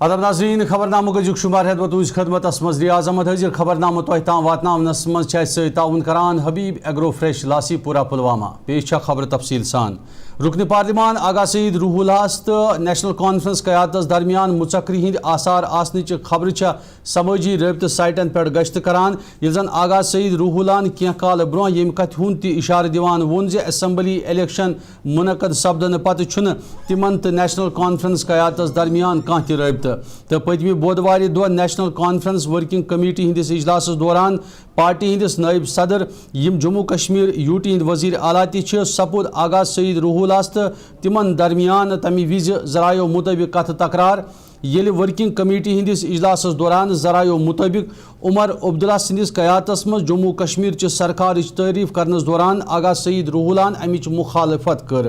ادب ناظرین خبرنامہ گزک شمار ہیت تہذ خدمت مز ریاض احمد حاضر خبرنامہ تہ تام واتنس مز تعاون کران حبیب ایگرو فریش لاسی پورہ پلوامہ پیش خبر تفصیل سان رکن پارلیمان آغا سعید روح اللہ تو نیشنل کانفرنس قیادت درمیان مذکری ہند آثار آسنچ خبر سماجی رابطہ سائٹن پہ گشت کران یل زن آغا سعید روح اللہ کی کال برو یم کت ہند تہ اشارہ دیوان وون زِ اسمبلی الیکشن منعقد سپدن پتہ چھن تمن تو نیشنل کانفرنس قیادت درمیان کانٛہہ تہ رابطہ تو پتمہ بودوار دہ نیشنل کانفرنس ورکنگ کمیٹی ہندس اجلاس دوران پارٹی ہندس نائب صدر یم جموں کشمیر یوٹی ہند وزیر اعلیٰ تہ سپود آغا سعید روح اللہ تو تمن درمیان تمہ وز ذرائع مطابق کت تکرار یل ورکنگ کمیٹی ہندس اجلاس دوران ذرائع مطابق عمر عبداللہ سندس قیادت مز جموں کشمیر چہ سرکار تعریف کرنس دوران آغا سعید روح اللہ امچ مخالفت کر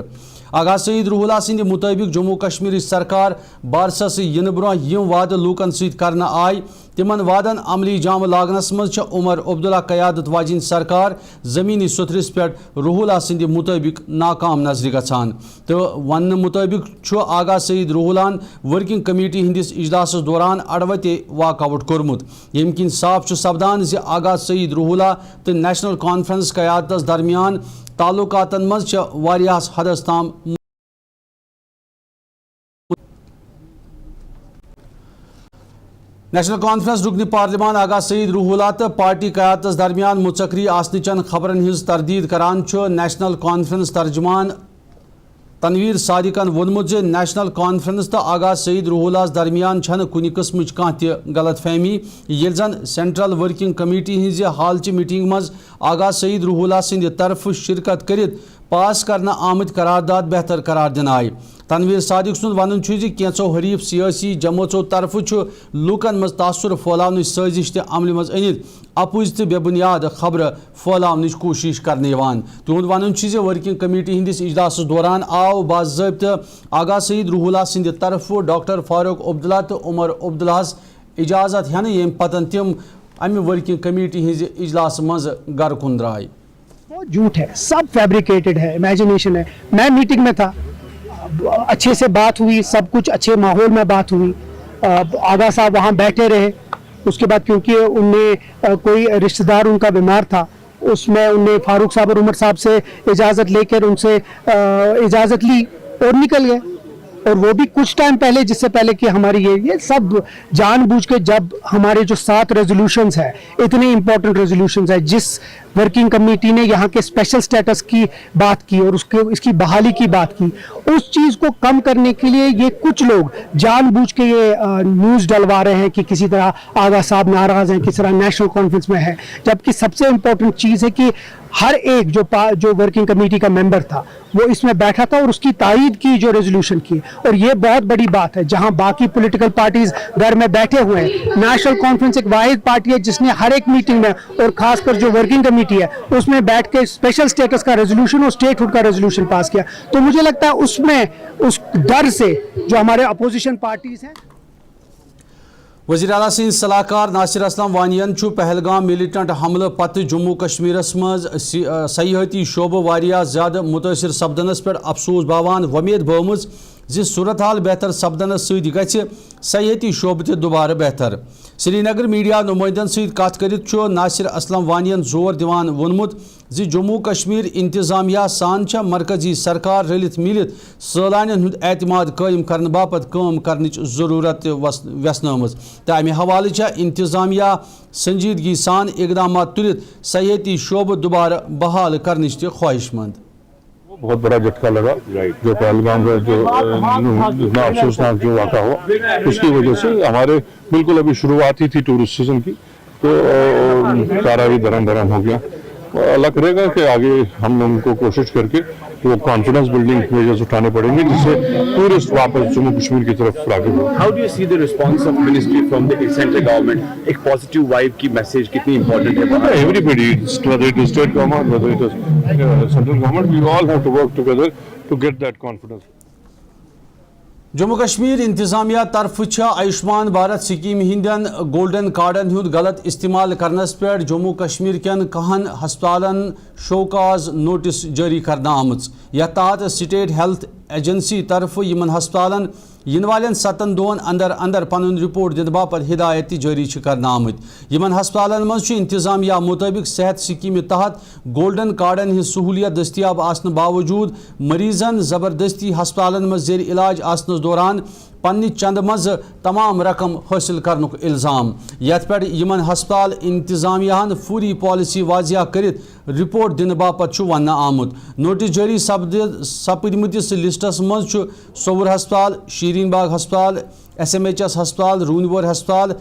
آغا سعید روح اللہ سند مطابق جموں کشمیر سرکار بارسس ین برو یم وعد لوکن ست کرنا آئی تمن وعدن عملی جام لاگنس مز عمر عبداللہ قیادت واجن سرکار زمینی سترس پہ روح اللہ سند مطابق ناکام نظر گژھان تو ون مطابق آغا سعید روح اللہ ورکنگ کمیٹی ہندس اجلاس دوران اڑوتے واک آؤٹ کورمت یم کن صاف سپدان زِ آغا سعید روح اللہ تو نیشنل کانفرنس قیادت درمیان تعلقاتن مز واریاہس حدس تام نیشنل کانفرنس رکن پارلیمان آغا سعید روح اللہ تو پارٹی قیادت درمیان مذکری آسنچن خبرن ہز تردید کران نیشنل کانفرنس ترجمان تنویر صادقن وونمت زِ نیشنل کانفرنس تو آغا سعید روح اللہ درمیان چھن کُنہِ قسمچ کانٛہہ تہِ غلط فہمی ییٚلہِ زن سینٹرل ورکنگ کمیٹی ہنزِ حالچہِ میٹنگ مز آغا سعید روح اللہ سٕنٛدِ طرفہٕ شرکت کٔرِتھ پاس کرنا آمد قرارداد بہتر قرار دن آئی تنویر صادق سن ون کینچو حریف سیاسی جماعتوں طرف لوکن مز تاثر پھیلاون سازش تہ عمل مز انت اپز تو بے بنیاد خبر پھیلاون کوشش کرنے تہد ون ورکنگ کمیٹی ہندس اجلاس دوران آو باضابطہ آغا سعید روح اللہ سند طرف ڈاکٹر فاروق عبداللہ تو عمر عبداللہ اجازت ہینہ یم پتن تم امہ ورکنگ کمیٹی ہز اجلاس مز گر کن درائے جھوٹ ہے، سب فیبریکیٹڈ ہے، امیجنیشن ہے. میں میٹنگ میں تھا، اچھے سے بات ہوئی، سب کچھ اچھے ماحول میں بات ہوئی. آغا صاحب وہاں بیٹھے رہے. اس کے بعد کیونکہ ان نے کوئی رشتہ دار ان کا بیمار تھا، اس میں ان نے فاروق صاحب اور عمر صاحب سے اجازت لے کر ان سے اجازت لی اور نکل گئے. اور وہ بھی کچھ ٹائم پہلے، جس سے پہلے کہ ہماری یہ سب جان بوجھ کے جب ہمارے جو 7 ریزولوشنز ہیں، اتنے امپورٹنٹ ریزولوشنز ہیں، جس ورکنگ کمیٹی نے یہاں کے اسپیشل سٹیٹس کی بات کی اور اس کی بحالی کی بات کی، اس چیز کو کم کرنے کے لیے یہ کچھ لوگ جان بوجھ کے یہ نیوز ڈلوا رہے ہیں کہ کسی طرح آغا صاحب ناراض ہیں، کس طرح نیشنل کانفرنس میں ہے. جبکہ سب سے امپورٹنٹ چیز ہے کہ ہر ایک جو ورکنگ کمیٹی کا ممبر تھا وہ اس میں بیٹھا تھا اور اس کی تائید کی جو ریزولوشن کی. اور یہ بہت بڑی بات ہے، جہاں باقی پولیٹیکل پارٹیز گھر میں بیٹھے ہوئے ہیں، نیشنل کانفرنس ایک واحد پارٹی ہے جس نے ہر ایک میٹنگ میں اور خاص کر جو ورکنگ کمیٹی ہے اس میں بیٹھ کے اسپیشل سٹیٹس کا ریزولوشن اور اسٹیٹ ہوڈ کا ریزولوشن پاس کیا. تو مجھے لگتا ہے اس میں اس ڈر سے جو ہمارے اپوزیشن پارٹیز ہیں. وزیر اعلیٰ سند صلاح کار ناصر اسلام وانین پہلگام ملیٹنٹ حملہ پتہ جموں کشمیرس مز سیاحتی شعبہ واریاہ زیادہ متاثر سپدنس پہ افسوس باوان ومید بومز زِ صورتحال بہتر سپدنس ست گژھِ سیاحتی شعبہ تہ دوبارہ بہتر. سری نگر میڈیا نمائندن ست کت کرت ناصر اسلام وانین زور دیوان وونمت زِ جموں کشمیر انتظامیہ سان چھ مرکزی سرکار رلت ملت سیلانین ہند اعتماد قائم کرنے باپت کام کرنچ ضرورت ویسنامز تو امہ حوالہ چھ انتظامیہ سنجیدگی سان اقدامات تلت سیاحتی شعبہ دوبارہ بحال کرنچ تہ خواہش مند. بہت بڑا جھٹکا لگا جو پہلگام کا جو افسوسناک جو واقعہ ہوا، اس کی وجہ سے ہمارے بالکل ابھی شروعات ہی تھی ٹورسٹ سیزن کی، تو سارا ہی درم درم ہو گیا. اللہ کرے گا کہ آگے ہم ان کو کوشش کر کے وہ کانفیڈنس بلڈنگ میجرز اٹھانے پڑیں گے جس سے ٹورسٹ واپس جموں کشمیر کی طرف راغب ہو. How do you see the response of ministry from the central government? ایک positive vibe کی میسج کتنی important ہے؟ Everybody, whether it is state government, whether it is central government, we all have to work together to get that confidence. Jammu Kashmir انتظامیہ طرف Ayushman Bharat scheme ہندین golden cordon ہند غلط استعمال کرنس پہ جموں کشمیر کین کہن ہسپتالن شوکاز نوٹس جاری کرنا آمت. یتھ تحت سٹیٹ ہیلتھ ایجنسی طرف یمن ہسپتالن ین والن 7 دۄہن اندر اندر پنن رپورٹ دن باپت ہدایت جاری کرنا آمت یمن ہسپتالن مز انتظامیہ مطابق صحت سکیم تحت گولڈن کارڈن ہز سہولیت دستیاب آسن باوجود مریضن زبردستی ہسپتالن مز زیر علاج آسنس دوران پنہ چند مز تمام رقم حاصل کرنک الزام یت پہ یمن ہسپتال انتظامیہ فوری پالیسی واضح کرت رپورٹ دن باپت ون آمت نوٹس جاری سپدمتس لسٹس مز سور ہسپتال شیرین باغ ہسپتال SMHS ہسپتال رونور ہسپتال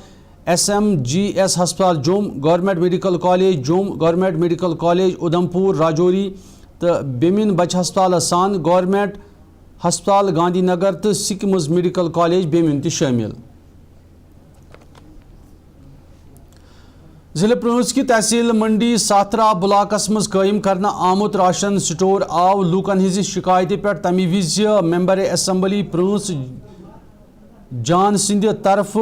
SMGS ہسپتال Jammu government medical college Jammu government medical college Udhampur Rajouri تو بیمن بچہ ہسپتال سان گورنمنٹ ہسپتال گاندھی نگر تو سکمز میڈیکل کالج بیمن تہ شامل ضلع پونچھ کی تحصیل منڈی ساترا بلاکس مز قائم کرنا آمت راشن سٹور آو لوکن ہز شکایت پہ تمہ وز ممبر اسمبلی پونچھ جان سند طرف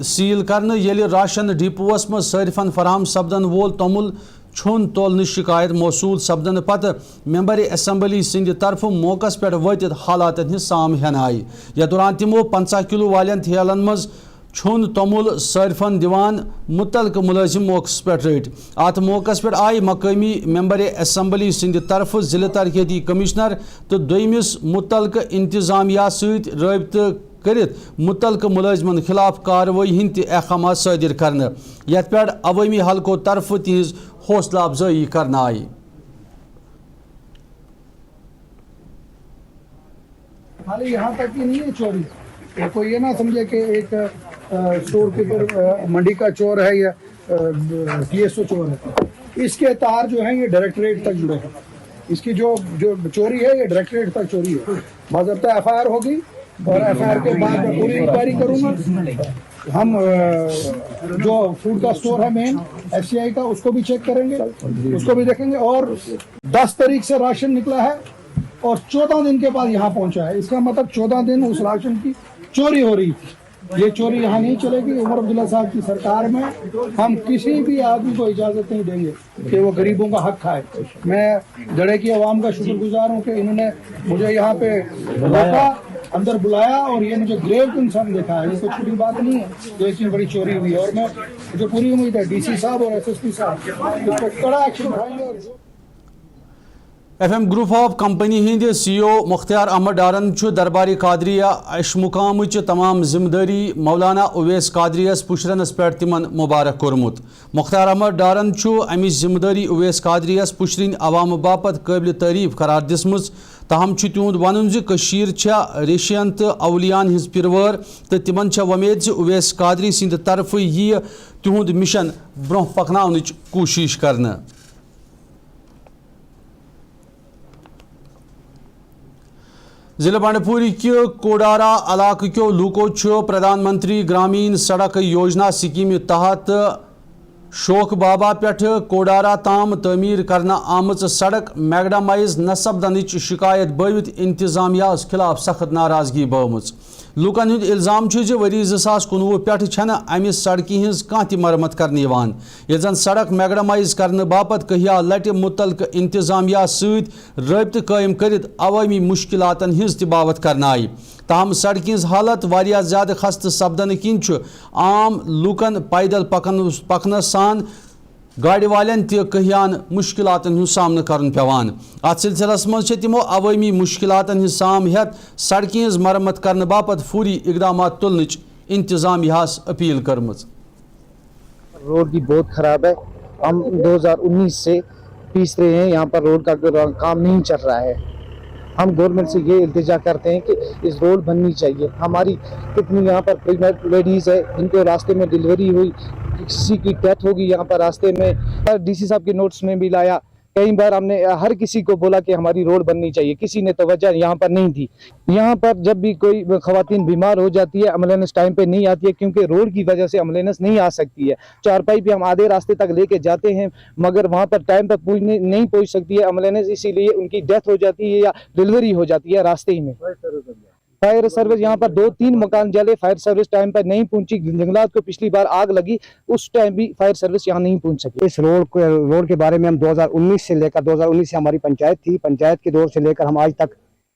سیل کرنے یل راشن ڈپوس مز صارفن فراہم سپدن وول تومل چھن تولن شکایت موصول سپدن پتہ ممبر اسمبلی سند طرف موقع پہ واتت حالات ہز سام ہین آئی یا دوران تمو 50 کلو والن تھیلن مز چھن تومل صارفن دیوان متعلق ملازم موقع پہ رٹ ات موقع پہ آئی مقامی ممبر اسمبلی سند طرف ضلع ترقیاتی کمشنر تو دویمس متعلق انتظامیہ ست رابطہ کرت متعلقہ ملازمن خلاف کاروائی ہند احکامات صادر کرنے یت پہ عوامی حلقوں طرف تہذ حوصلہ افزائی کرنا آئی خالی یہاں تک ہی نہیں ہے چوری کوئی یہ نہ سمجھے کہ ایک اسٹور کیپر منڈی کا چور ہے یا PSO چور ہے اس کے تار جو ہیں یہ ڈائریکٹریٹ تک جڑے ہیں اس کی جو چوری ہے یہ ڈائریکٹریٹ تک چوری ہے باضابطہ FIR ہوگی اور FIR کے بعد میں پوری انکوائری کروں گا ہم جو فوڈ کا اسٹور ہے مین FCI کا اس کو بھی چیک کریں گے اس کو بھی دیکھیں گے اور 10 تاریخ سے راشن نکلا ہے اور 14 دن کے بعد یہاں پہنچا ہے اس کا مطلب 14 دن اس راشن کی چوری ہو رہی تھی یہ چوری یہاں نہیں چلے گی عمر عبداللہ صاحب کی سرکار میں ہم کسی بھی آدمی کو اجازت نہیں دیں گے کہ وہ غریبوں کا حق کھائے میں جڑے کی عوام کا شکر گزار ہوں کہ انہوں نے مجھے یہاں پہ روکا اندر بلایا اور یہ مجھے گریو کنسرن دیکھا ہے یہ کوئی چھوٹی بات نہیں ہے جو اتنی بڑی چوری ہوئی ہے اور میں مجھے پوری امید ہے DC صاحب اور SSP صاحب اس پر کڑا ایکشن اٹھائیں گے اور FM group of company Hind CEO Mukhtar Ahmad ڈارن درباری قادریہ اشمقام تمام ذمہ داری مولانا اویس قادریس پشرنس پہ تمن مبارک کورمت مختار احمد ڈارن امچ ذمہ داری اویس قادریس پشرین عوام باپت قابل تعریف قرار دسمز تاہم تہد ون ریشین تو اولیان ہز پرور تو تمن ومید اویس قادری سند طرف یہ تہد مشن برہ پکناونچ کوشش کرنا ضلع بانڈی پوری کے کوڈارا علاقہ کیو لوکو پردھان منتری گرامین سڑک یوجنا سکیم تحت شوق بابا پہ کوڈارا تام تعمیر کرنا آمت سڑک میگڈامائز نہ سپدنچ شکایت بوت انتظامیہ خلاف سخت ناراضگی بومت لوکن ہند الزام وری 2019 پہ امہ سڑکہ ہز کھانا مرمت کرنے یل زن سڑک میگڈامائز کرنے باپت کہیا لٹہ متعلق انتظامیہ ست رابطہ قائم کرت عوامی مشکلاتن ہز تباوت کرنا آئی تاہم سڑکہ ہز حالت واریاہ زیادہ خستہ سپدن کن عام لوکن پیدل پکنس سان گاڑی والن تہ کہیان مشکلاتن ہند سامنا کرن پیوان ات سلسلس مز تمو عوامی مشکلاتن ہند سام ہت سڑکہ ہز مرمت کرنے باپت فوری اقدامات تلنچ انتظامیہ اپیل کرمز روڈ کی بہت خراب ہے ہم 2019 سے پیس رہے ہیں یہاں پر روڈ کا کام نہیں چل رہا ہے ہم گورنمنٹ سے یہ التجا کرتے ہیں کہ اس روڈ بننی چاہیے ہماری کتنی یہاں پر پریگننٹ لیڈیز ہے جن کو راستے میں ڈلیوری ہوئی کسی کی ڈیتھ ہوگی یہاں پر راستے میں DC صاحب کے نوٹس میں بھی لایا کئی بار ہم نے ہر کسی کو بولا کہ ہماری روڈ بننی چاہیے کسی نے توجہ یہاں پر نہیں دی یہاں پر جب بھی کوئی خواتین بیمار ہو جاتی ہے ایمبولینس ٹائم پہ نہیں آتی ہے کیونکہ روڈ کی وجہ سے ایمبولینس نہیں آ سکتی ہے چارپائی پہ ہم آدھے راستے تک لے کے جاتے ہیں مگر وہاں پر ٹائم پر نہیں پہنچ سکتی ہے ایمبولینس اسی لیے ان کی ڈیتھ ہو جاتی ہے یا ڈلیوری ہو جاتی ہے راستے ہی میں فائر سروس یہاں پر 2-3 مکان جلے فائر سروس ٹائم پر نہیں پہنچی جنگلات کو پچھلی بار آگ لگی اس ٹائم بھی فائر سروس یہاں نہیں پہنچ سکی اس روڈ کے بارے میں ہم 2019 سے لے کر 2019 سے ہماری پنچایت تھی پنچایت کے دور سے لے کر ہم آج تک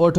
8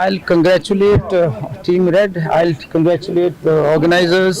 I'll congratulate Team Red. I'll congratulate the organizers.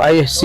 ISC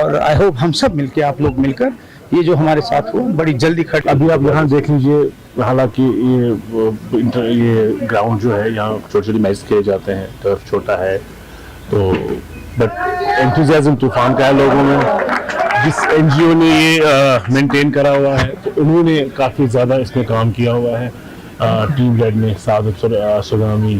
اور آئی ہوپ ہم سب مل کے آپ لوگ مل کر یہ جو ہمارے ساتھ ہوا بڑی جلدی ابھی آپ یہاں دیکھ لیجیے, حالانکہ یہ گراؤنڈ جو ہے یہاں چھوٹے چھوٹے میچ کھیلے جاتے ہیں, ٹرف چھوٹا ہے تو بٹ انتھوزیازم طوفان کا ہے لوگوں میں. جس این جی او نے یہ مینٹین کرا ہوا ہے تو انہوں نے کافی زیادہ اس میں کام کیا ہوا ہے. ٹیم لیڈ نے سعادت سوگامی,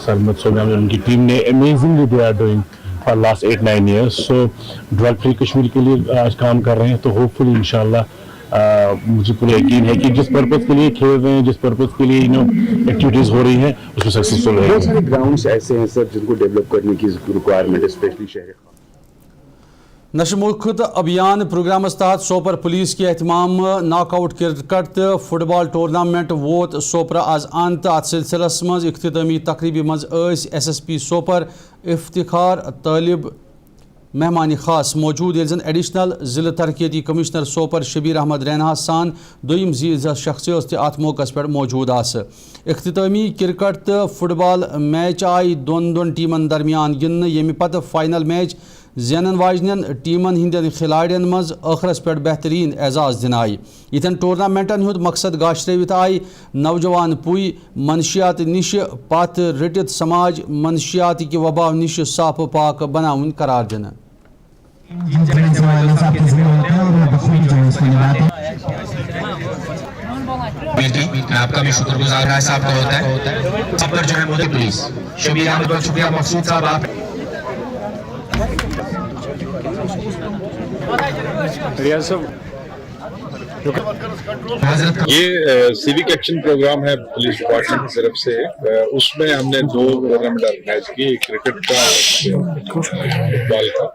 سرمد سوگامی, ان کی ٹیم نے amazingly they are doing for last 8-9 years. So drug free Kashmir کے لیے آج کام کر رہے ہیں, تو ہوپ فلی انشاءاللہ مجھے پورا یقین ہے کہ جس پرپز کے لیے کھیل رہے ہیں, جس پرپز کے لیے ایکٹیویٹیز ہو رہی ہیں, اس میں سکسیسفل رہے. بہت سارے گراؤنڈس ایسے ہیں سر جن کو ڈیولپ کرنے کی ریکوائرمنٹ ہے, اسپیشلی شہر. نشر ملک ابھیان پروگرامس تحت سوپر پولیس کے اہتمام ناک آؤٹ کرکٹ فٹ بال ٹورنامنٹ ووت سوپرا آز انت. ات سلسلس مز اختتامی تقریبی مز S S P Sopore Iftikhar Talib مہمان خاص موجود, یل زن ایڈیشنل ضلع ترقیتی کمشنر سوپر شبیر احمد رینہا سان دویم زیز شخصی تہ ات موقع پہ موجود آس. اختتامی کرکٹ تو فٹ بال میچ آئی دون ٹیمن درمیان گندن, یمہ پتہ فائنل میچ زینن واجنین ٹیمن ہندین کھلاڑین مز آخرس پہ بہترین اعزاز دن آئی. یتھن ٹورنامنٹن ہند مقصد گاشروت آئی نوجوان پوئی منشیات نش پت رٹت سماج منشیات کی وبا نش صاف پاک بناون قرار دن. آپ کا بھی شکر گزار ہے صاحب کا ہوتا ہے سب پر جو ہے مودی پولیس شبیر احمد بہت شکریہ. مقصود صاحب آپ یہ سیوک ایکشن پروگرام ہے پولیس ڈپارٹمنٹ کی طرف سے. اس میں ہم نے 2 ٹورنامنٹ آرگنائز کیے, کرکٹ کا اور فٹ بال کا.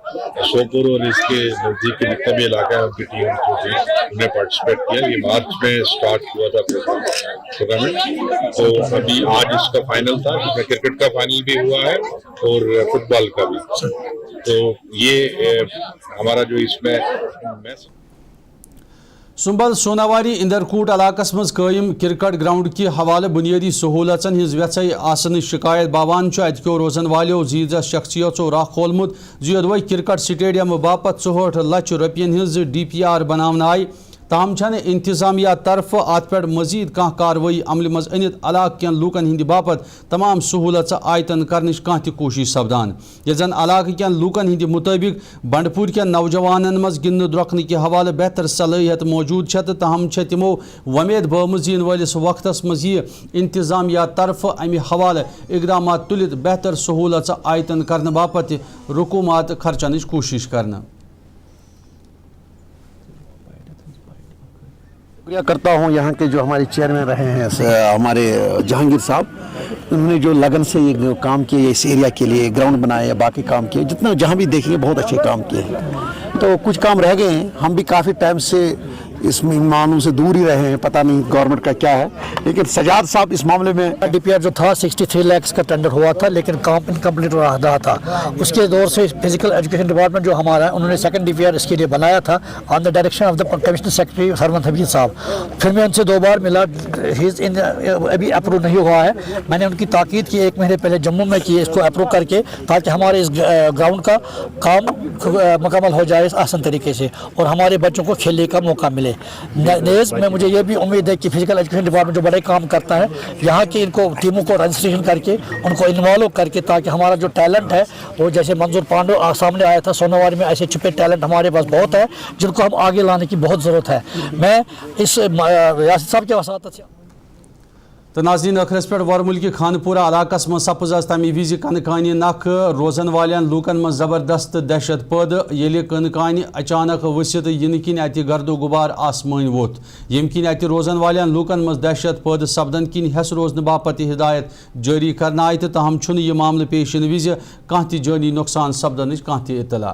سوپور اور اس کے نزدیک کے جتنا بھی علاقہ ہے ان کی ٹیم انہوں نے پارٹیسپیٹ کیا. یہ مارچ میں اسٹارٹ ہوا تھا ٹورنامنٹ, تو ابھی آج اس کا فائنل تھا جس میں کرکٹ کا فائنل بھی ہوا ہے اور فٹ بال کا بھی. تو یہ ہمارا جو اس میں سنبل سوناواری اندرکوٹ علاقس مز قائم کرکٹ گراؤنڈ کی حوالہ بنیادی سہولتن ہز ویسے آسن شکایت باوان اتکو روزن والو زیز شخصیتو راہ کھولمت زیدوے کرکٹ سٹیڈیم باپت 64 لچھ رپین ہز DPR بناون آئی. تاہم چھن انتظامیہ طرف ات پہ مزید کھانا کاروی عمل مز انت علاقہ کین لوکن ہند باپت تمام سہولت آیتن کرنچ کھانا تہ کوشش سپدان. یل زن علاقہ کین لوکن ہند مطابق بنڈپور کین نوجوانن مز گندن درۄکنہ کہ حوالہ بہتر صلاحیت موجود چھ, تاہم چھ تمو ومید بامز ین ولس وقتس مز یہ انتظامیہ طرف امہ حوالہ اقدامات تلت بہتر سہولت آیتن کرنے باپت رقومات خرچنچ کوشش کرنا. شکریہ کرتا ہوں یہاں کے جو ہمارے چیئرمین رہے ہیں ہمارے جہانگیر صاحب, انہوں نے جو لگن سے یہ کام کیے, اس ایریا کے لیے گراؤنڈ بنائے, باقی کام کیے, جتنا جہاں بھی دیکھیں گے بہت اچھے کام کیے ہیں. تو کچھ کام رہ گئے ہیں, ہم بھی کافی ٹائم سے اس مہمانوں سے دور ہی رہے ہیں, پتہ نہیں گورنمنٹ کا کیا ہے, لیکن سجاد صاحب اس معاملے میں DPR جو تھا 63 لاکھ کا ٹینڈر ہوا تھا, لیکن کام انکمپلیٹ رہا تھا. اس کے دور سے فزیکل ایجوکیشن ڈپارٹمنٹ جو ہمارا ہے انہوں نے 2nd DPR اس کے لیے بنایا تھا on the direction of the commissioner secretary Sarmad Habib صاحب. پھر میں ان سے 2 بار ملا, ابھی اپروو نہیں ہوا ہے. میں نے ان کی تاکید کی 1 مہینے پہلے جموں میں کی اس کو اپروو کر کے, تاکہ ہمارے اس گراؤنڈ کا کام مکمل ہو جائے آسان طریقے سے اور ہمارے بچوں کو کھیلنے کا موقع ملے. میں مجھے یہ بھی امید ہے کہ فزیکل ایجوکیشن ڈپارٹمنٹ جو بڑے کام کرتا ہے یہاں کی ان کو ٹیموں کو رجسٹریشن کر کے ان کو انوالو کر کے, تاکہ ہمارا جو ٹیلنٹ ہے وہ جیسے منظور پانڈو سامنے آیا تھا سوناواری میں, ایسے چھپے ٹیلنٹ ہمارے پاس بہت ہے جن کو ہم آگے لانے کی بہت ضرورت ہے. میں اس ریاست صاحب کے وساطت سے تو ناظرین اخرس پہ ورمل خانہ پورہ علاقہ من سپز تمہ وز کن کانہ نکھ روزن والن لوکن من زبردست دہشت پید یل کن کانہ اچانک ورست ین کن ات گرد و غبار آسمان ووت, یم کن ات روزن والن لوکن من دہشت پید سپدن کن ہس روزن باپت ہدایت جاری کرنا آئی, تاہم چھن یہ معاملہ پیش ین وز کانہ تہ جانی نقصان سپدنچ کانہ تہ اطلاع.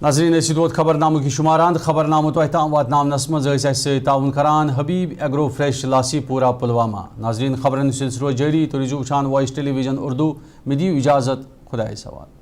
ناظرین اس ووت خبر نامہ کی شماران. خبر نامہ تہ تام واتناونس مز سی تعاون کران حبیب ایگرو فریش لاسی پورہ پلوامہ. ناظرین خبرن سلسلہ جاری, تو روزو وچھان وائس ٹیلی ویژن اردو. میں دیو اجازت, خدا حوالہ.